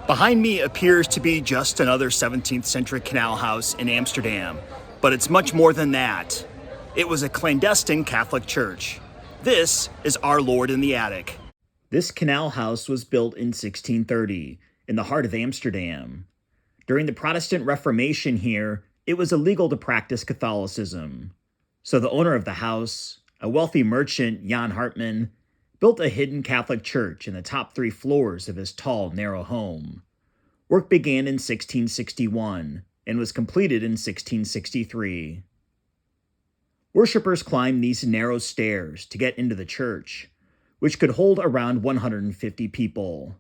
Behind me appears to be just another 17th century canal house in Amsterdam, but it's much more than that. It was a clandestine Catholic church. This is Our Lord in the Attic. This canal house was built in 1630 in the heart of Amsterdam. During the Protestant Reformation here, it was illegal to practice Catholicism. So the owner of the house, a wealthy merchant, Jan Hartman, built a hidden Catholic church in the top 3 floors of his tall, narrow home. Work began in 1661 and was completed in 1663. Worshippers climbed these narrow stairs to get into the church, which could hold around 150 people.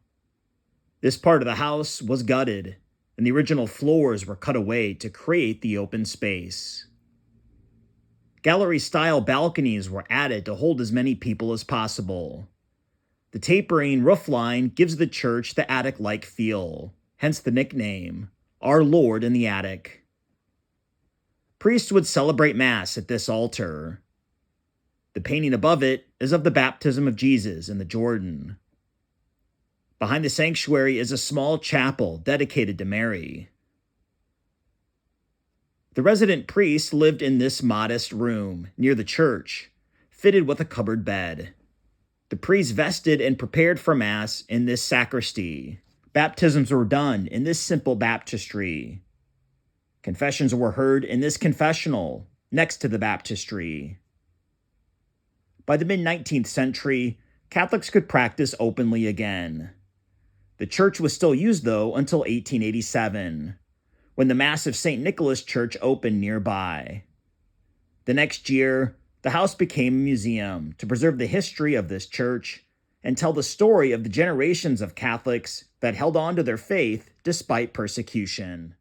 This part of the house was gutted, and the original floors were cut away to create the open space. Gallery-style balconies were added to hold as many people as possible. The tapering roofline gives the church the attic-like feel, hence the nickname, Our Lord in the Attic. Priests would celebrate Mass at this altar. The painting above it is of the baptism of Jesus in the Jordan. Behind the sanctuary is a small chapel dedicated to Mary. The resident priest lived in this modest room near the church, fitted with a cupboard bed. The priest vested and prepared for Mass in this sacristy. Baptisms were done in this simple baptistry. Confessions were heard in this confessional, next to the baptistry. By the mid-19th century, Catholics could practice openly again. The church was still used, though, until 1887. When the massive St. Nicholas Church opened nearby. The next year, the house became a museum to preserve the history of this church and tell the story of the generations of Catholics that held on to their faith despite persecution.